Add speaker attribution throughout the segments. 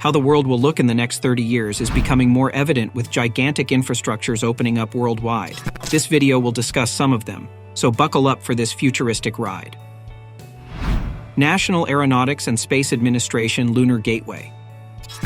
Speaker 1: How the world will look in the next 30 years is becoming more evident with gigantic infrastructures opening up worldwide. This video will discuss some of them, so buckle up for this futuristic ride. National Aeronautics and Space Administration Lunar Gateway.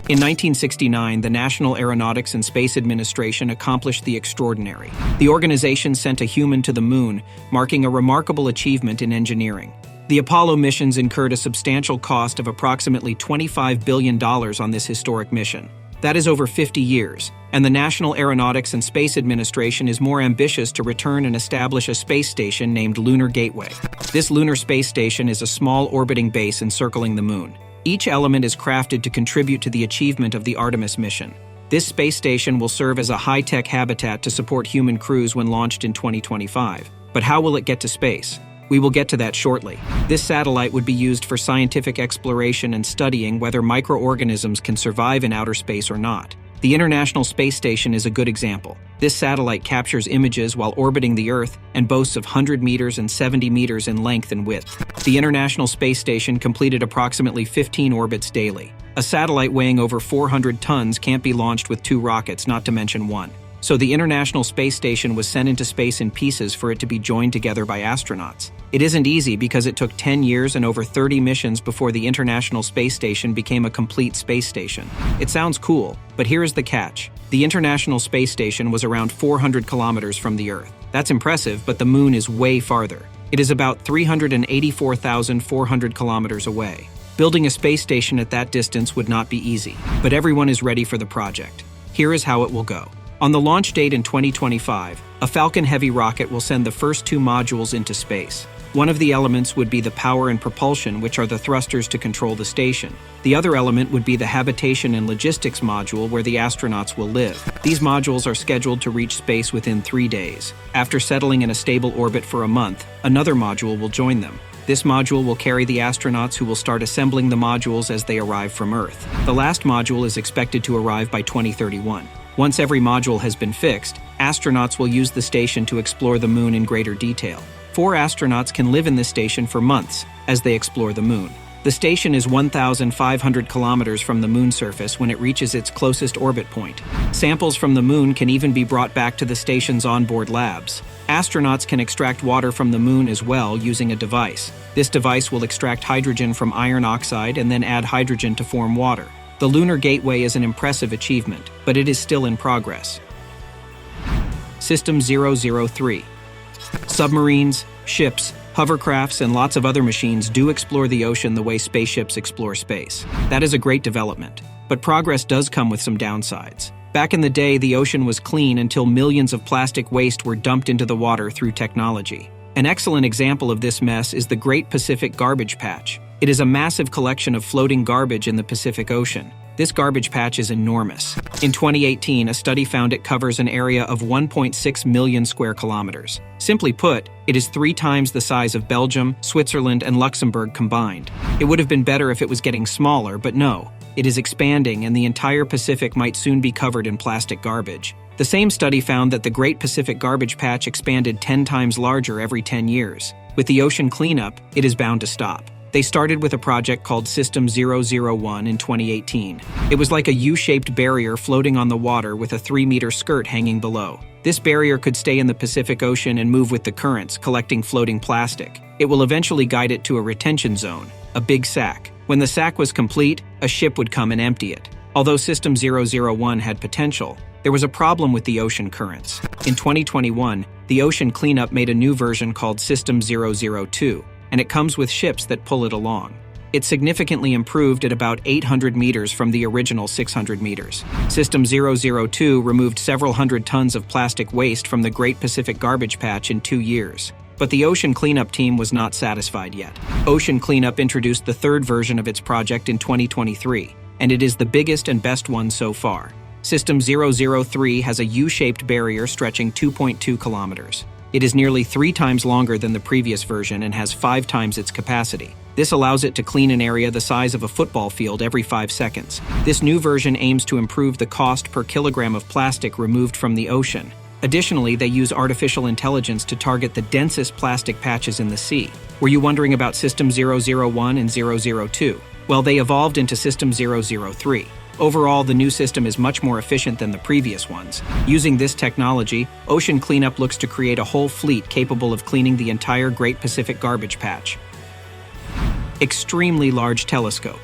Speaker 1: In 1969, the National Aeronautics and Space Administration accomplished the extraordinary. The organization sent a human to the moon, marking a remarkable achievement in engineering. The Apollo missions incurred a substantial cost of approximately $25 billion on this historic mission. That is over 50 years, and the National Aeronautics and Space Administration is more ambitious to return and establish a space station named Lunar Gateway. This lunar space station is a small orbiting base encircling the moon. Each element is crafted to contribute to the achievement of the Artemis mission. This space station will serve as a high-tech habitat to support human crews when launched in 2025. But how will it get to space? We will get to that shortly. This satellite would be used for scientific exploration and studying whether microorganisms can survive in outer space or not. The International Space Station is a good example. This satellite captures images while orbiting the Earth and boasts of 100 meters and 70 meters in length and width. The International Space Station completed approximately 15 orbits daily. A satellite weighing over 400 tons can't be launched with 2 rockets, not to mention 1. So the International Space Station was sent into space in pieces for it to be joined together by astronauts. It isn't easy because it took 10 years and over 30 missions before the International Space Station became a complete space station. It sounds cool, but here is the catch. The International Space Station was around 400 kilometers from the Earth. That's impressive, but the moon is way farther. It is about 384,400 kilometers away. Building a space station at that distance would not be easy, but everyone is ready for the project. Here is how it will go. On the launch date in 2025, a Falcon Heavy rocket will send the first 2 modules into space. One of the elements would be the power and propulsion, which are the thrusters to control the station. The other element would be the habitation and logistics module where the astronauts will live. These modules are scheduled to reach space within 3 days. After settling in a stable orbit for a month, another module will join them. This module will carry the astronauts who will start assembling the modules as they arrive from Earth. The last module is expected to arrive by 2031. Once every module has been fixed, astronauts will use the station to explore the moon in greater detail. 4 astronauts can live in this station for months as they explore the moon. The station is 1,500 kilometers from the moon surface when it reaches its closest orbit point. Samples from the moon can even be brought back to the station's onboard labs. Astronauts can extract water from the moon as well using a device. This device will extract hydrogen from iron oxide and then add hydrogen to form water. The Lunar Gateway is an impressive achievement, but it is still in progress. System 003. Submarines, ships, hovercrafts, and lots of other machines do explore the ocean the way spaceships explore space. That is a great development, but progress does come with some downsides. Back in the day, the ocean was clean until millions of plastic waste were dumped into the water through technology. An excellent example of this mess is the Great Pacific Garbage Patch. It is a massive collection of floating garbage in the Pacific Ocean. This garbage patch is enormous. In 2018, a study found it covers an area of 1.6 million square kilometers. Simply put, it is 3 times the size of Belgium, Switzerland, and Luxembourg combined. It would have been better if it was getting smaller, but no. It is expanding, and the entire Pacific might soon be covered in plastic garbage. The same study found that the Great Pacific Garbage Patch expanded 10 times larger every 10 years. With the ocean cleanup, it is bound to stop. They started with a project called System 001 in 2018. It was like a U-shaped barrier floating on the water with a 3-meter skirt hanging below. This barrier could stay in the Pacific Ocean and move with the currents, collecting floating plastic. It will eventually guide it to a retention zone, a big sack. When the sack was complete, a ship would come and empty it. Although System 001 had potential, there was a problem with the ocean currents. In 2021, the ocean cleanup made a new version called System 002. And it comes with ships that pull it along. It significantly improved at about 800 meters from the original 600 meters. System 002 removed several hundred tons of plastic waste from the Great Pacific Garbage Patch in 2 years. But the ocean cleanup team was not satisfied yet. Ocean Cleanup introduced the 3rd version of its project in 2023, and it is the biggest and best one so far. System 003 has a U-shaped barrier stretching 2.2 kilometers. It is nearly 3 times longer than the previous version and has 5 times its capacity. This allows it to clean an area the size of a football field every 5 seconds. This new version aims to improve the cost per kilogram of plastic removed from the ocean. Additionally, they use artificial intelligence to target the densest plastic patches in the sea. Were you wondering about System 001 and 002? Well, they evolved into System 003. Overall, the new system is much more efficient than the previous ones. Using this technology, Ocean Cleanup looks to create a whole fleet capable of cleaning the entire Great Pacific Garbage Patch. Extremely large telescope.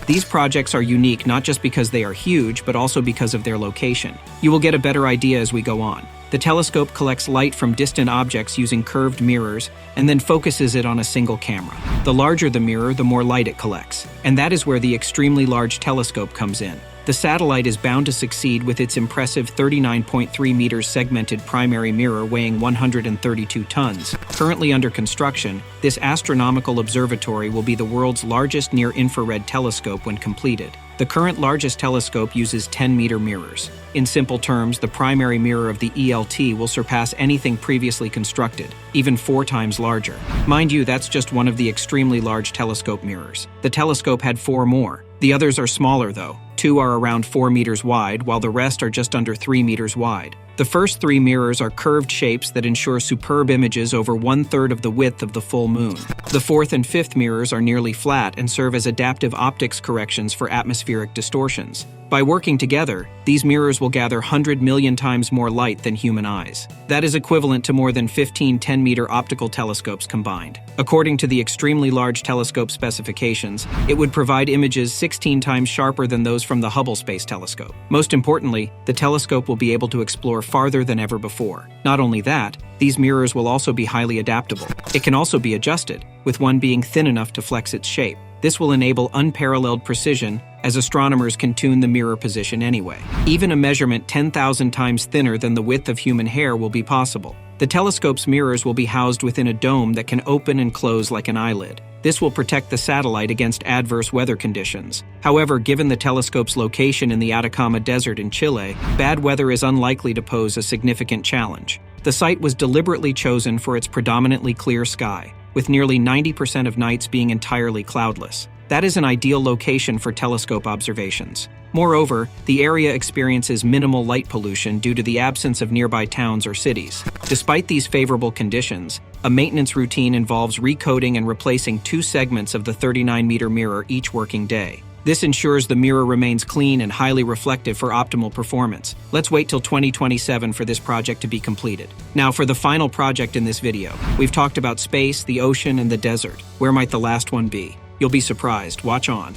Speaker 1: These projects are unique not just because they are huge, but also because of their location. You will get a better idea as we go on. The telescope collects light from distant objects using curved mirrors and then focuses it on a single camera. The larger the mirror, the more light it collects. And that is where the extremely large telescope comes in. The satellite is bound to succeed with its impressive 39.3 meters segmented primary mirror weighing 132 tons. Currently under construction, this astronomical observatory will be the world's largest near-infrared telescope when completed. The current largest telescope uses 10-meter mirrors. In simple terms, the primary mirror of the ELT will surpass anything previously constructed, even 4 times larger. Mind you, that's just one of the extremely large telescope mirrors. The telescope had 4 more. The others are smaller though. 2 are around 4 meters wide, while the rest are just under 3 meters wide. The first 3 mirrors are curved shapes that ensure superb images over 1/3 of the width of the full moon. The 4th and 5th mirrors are nearly flat and serve as adaptive optics corrections for atmospheric distortions. By working together, these mirrors will gather 100 million times more light than human eyes. That is equivalent to more than 15 10-meter optical telescopes combined. According to the extremely large telescope specifications, it would provide images 16 times sharper than those from the Hubble Space Telescope. Most importantly, the telescope will be able to explore farther than ever before. Not only that, these mirrors will also be highly adaptable. It can also be adjusted, with one being thin enough to flex its shape. This will enable unparalleled precision, as astronomers can tune the mirror position anyway. Even a measurement 10,000 times thinner than the width of human hair will be possible. The telescope's mirrors will be housed within a dome that can open and close like an eyelid. This will protect the satellite against adverse weather conditions. However, given the telescope's location in the Atacama Desert in Chile, bad weather is unlikely to pose a significant challenge. The site was deliberately chosen for its predominantly clear sky, with nearly 90% of nights being entirely cloudless. That is an ideal location for telescope observations. Moreover, the area experiences minimal light pollution due to the absence of nearby towns or cities. Despite these favorable conditions, a maintenance routine involves recoding and replacing 2 segments of the 39-meter mirror each working day. This ensures the mirror remains clean and highly reflective for optimal performance. Let's wait till 2027 for this project to be completed. Now for the final project in this video. We've talked about space, the ocean, and the desert. Where might the last one be? You'll be surprised. Watch on.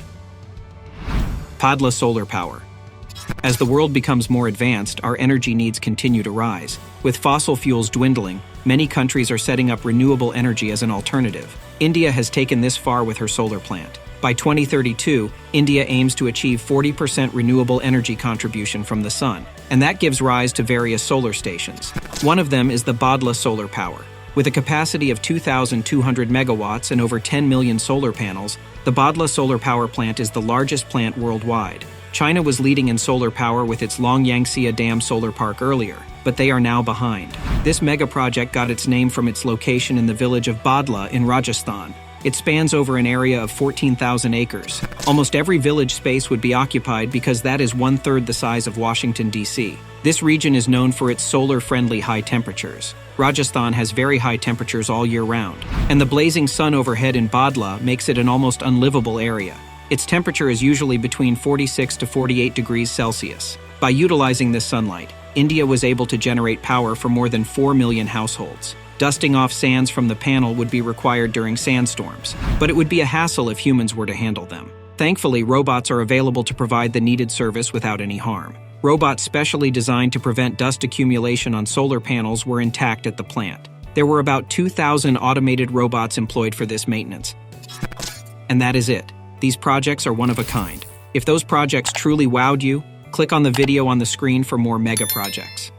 Speaker 1: Bhadla solar power. As the world becomes more advanced, our energy needs continue to rise. With fossil fuels dwindling, many countries are setting up renewable energy as an alternative. India has taken this far with her solar plant. By 2032, India aims to achieve 40% renewable energy contribution from the sun, and that gives rise to various solar stations. One of them is the Bhadla solar power. With a capacity of 2,200 megawatts and over 10 million solar panels, the Bhadla solar power plant is the largest plant worldwide. China was leading in solar power with its Longyangxia Dam solar park earlier, but they are now behind. This mega project got its name from its location in the village of Bhadla in Rajasthan. It spans over an area of 14,000 acres. Almost every village space would be occupied because that is 1/3 the size of Washington, D.C. This region is known for its solar-friendly high temperatures. Rajasthan has very high temperatures all year round, and the blazing sun overhead in Bhadla makes it an almost unlivable area. Its temperature is usually between 46 to 48 degrees Celsius. By utilizing this sunlight, India was able to generate power for more than 4 million households. Dusting off sands from the panel would be required during sandstorms, but it would be a hassle if humans were to handle them. Thankfully, robots are available to provide the needed service without any harm. Robots specially designed to prevent dust accumulation on solar panels were intact at the plant. There were about 2,000 automated robots employed for this maintenance. And that is it. These projects are one of a kind. If those projects truly wowed you, click on the video on the screen for more mega projects.